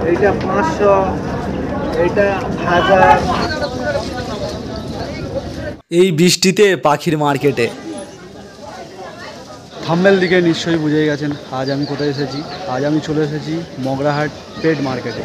এইটা 500, এইটা 1000। এই বৃষ্টিতে পাখির মার্কেটে থাম্বনেল দিকে নিশ্চয়ই বুঝে গেছেন আজ আমি কোথায় এসেছি। আজ আমি চলে এসেছি মগরাহাট পেট মার্কেটে।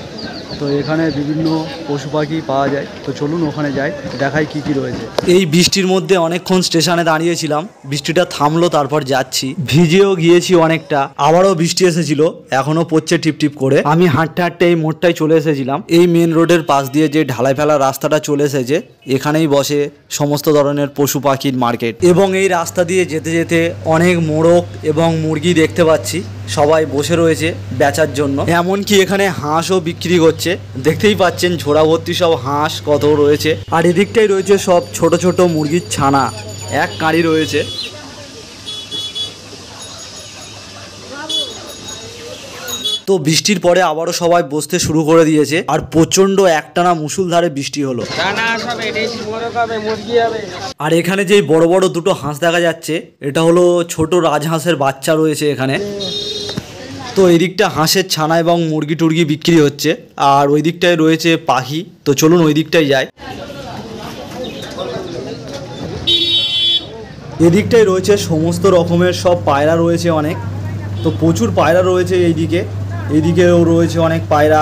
তো এখানে বিভিন্ন পশু পাখি পাওয়া যায়। তো চলুন ওখানে যাই, দেখাই কি কি রয়েছে। এই বৃষ্টির মধ্যে অনেকক্ষণ স্টেশনে দাঁড়িয়েছিলাম, বৃষ্টিটা থামলো তারপর যাচ্ছি। ভিজেও গিয়েছি অনেকটা, আবারও বৃষ্টি এসেছিল, এখনো পড়ছে টিপ টিপ করে। আমি হাঁটতে হাঁটতে এই মোড়টায় চলে এসেছিলাম। এই মেন রোডের পাশ দিয়ে যে ঢালাই ফেলা রাস্তাটা চলে এসেছে, এখানেই বসে সমস্ত ধরনের পশু পাখির মার্কেট। এবং এই রাস্তা দিয়ে যেতে যেতে অনেক মোরগ এবং মুরগি দেখতে পাচ্ছি, সবাই বসে রয়েছে বেচার জন্য। এমনকি এখানে হাঁসও বিক্রি করছে, দেখতেই পাচ্ছেন ঝোড়া ভর্তি সব হাঁস কত রয়েছে। আর এদিকটাই রয়েছে সব ছোট ছোট মুরগির ছানা, এক কাঁড়ি রয়েছে। তো বৃষ্টির পরে আবারও সবাই বসতে শুরু করে দিয়েছে, আর প্রচন্ড একটানা মুষলধারে বৃষ্টি হলো। আর এখানে যে বড় বড় দুটো হাঁস দেখা যাচ্ছে, এটা হলো ছোট রাজহাঁসের বাচ্চা রয়েছে এখানে। তো এই দিকটা হাঁসের ছানা এবং মুরগি টুরগি বিক্রি হচ্ছে, আর ওই দিকটায় রয়েছে পাখি। তো চলুন ওই দিকটায় যাই। এদিকটায় রয়েছে সমস্ত রকমের সব পায়রা রয়েছে অনেক। তো প্রচুর পায়রা রয়েছে এইদিকে, এদিকেও রয়েছে অনেক পায়রা,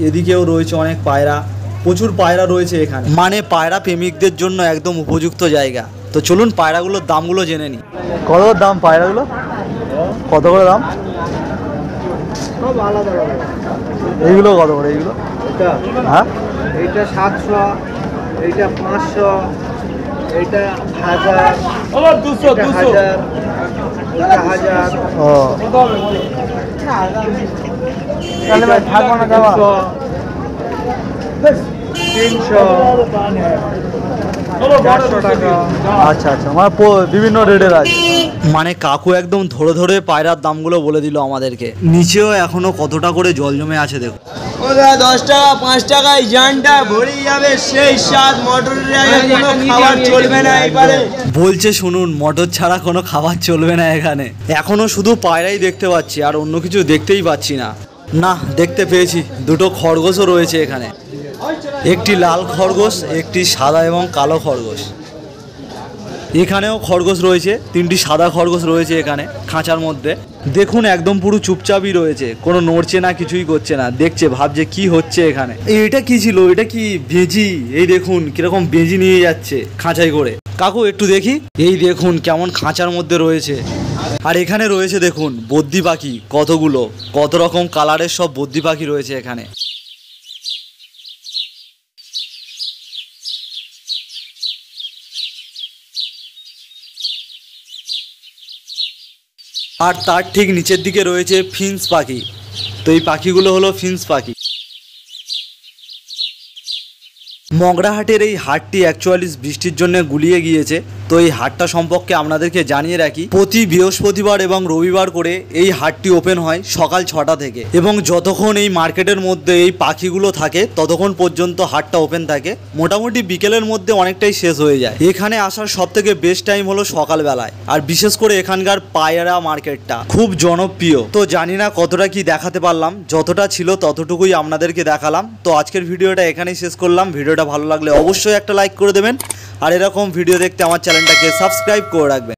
এদিকেও রয়েছে অনেক পায়রা, প্রচুর পায়রা রয়েছে এখানে। মানে পায়রা প্রেমিকদের জন্য একদম উপযুক্ত জায়গা। তো চলুন পায়রাগুলোর দামগুলো জেনে নিই। কত দাম পায়রাগুলো, কত করে দাম? সব আলাদা আলাদা। এইগুলো কত করে? এইগুলো এটা হ্যাঁ, এইটা 700, এইটা 500, এইটা 1000, 200, 1000, এটা 1000। ও তাহলে ভাই থাকবো না দেওয়া। 300, 400 টাকা। আচ্ছা আচ্ছা, মানে বিভিন্ন রেটের আছে। মানে কাকু একদম ধরে ধরে পায়রার দামগুলো বলে দিল আমাদেরকে। নিচেও এখনো কতটা করে জল জমে আছে দেখো। 10 টাকা 5 টাকায় জানটা ভরে যাবে, সেই স্বাদ মটরের আগে কোনো খাবার চলবে না এবারে। বলছে শুনুন, মটর ছাড়া কোনো খাবার চলবে না এখানে। এখনো শুধু পায়রাই দেখতে পাচ্ছি, আর অন্য কিছু দেখতেই পাচ্ছি না। না, দেখতে পেয়েছি, দুটো খরগোশও রয়েছে এখানে, একটি লাল খরগোশ, একটি সাদা এবং কালো খরগোশ। এখানেও খরগোশ রয়েছে, 3টি সাদা খরগোশ রয়েছে এখানে খাঁচার মধ্যে। দেখুন একদম পুরো চুপচাপই রয়েছে, কোনো নড়ছে না, কিছুই করছে না, দেখছে, ভাবছে কি হচ্ছে এখানে। এটা কি ছিল? এটা কি বেজি? এই দেখুন কিরকম বেজি নিয়ে যাচ্ছে খাঁচায় করে। কাকু একটু দেখি। এই দেখুন কেমন খাঁচার মধ্যে রয়েছে। আর এখানে রয়েছে দেখুন বদ্যি পাখি, কতগুলো, কত রকম কালারের সব বদ্যি পাখি রয়েছে এখানে। আর তার ঠিক নিচের দিকে রয়েছে ফিন্স পাখি। তো এই পাখিগুলো হলো ফিন্স পাখি। মগরাহাটের এই হাটটি অ্যাকচুয়ালি বৃষ্টির জন্য গুলিয়ে গিয়েছে। তো এই হাটটা সম্পর্কে আপনাদেরকে জানিয়ে রাখি, প্রতি বৃহস্পতিবার এবং রবিবার করে এই হাটটি ওপেন হয় সকাল 6টা থেকে, এবং যতক্ষণ এই মার্কেটের মধ্যে এই পাখিগুলো থাকে ততক্ষণ পর্যন্ত হাটটা ওপেন থাকে। মোটামুটি বিকেলের মধ্যে অনেকটাই শেষ হয়ে যায়। এখানে আসার সব থেকে বেস্ট টাইম হলো সকালবেলায়, আর বিশেষ করে এখানকার পায়রা মার্কেটটা খুব জনপ্রিয়। তো জানি না কতটা কি দেখাতে পারলাম, যতটা ছিল ততটুকুই আপনাদেরকে দেখালাম। তো আজকের ভিডিওটা এখানেই শেষ করলাম। ভিডিওটা ভালো লাগলে অবশ্যই একটা লাইক করে দেবেন, আর এরকম ভিডিও দেখতে আমার চ্যানেলটাকে সাবস্ক্রাইব করে রাখবেন।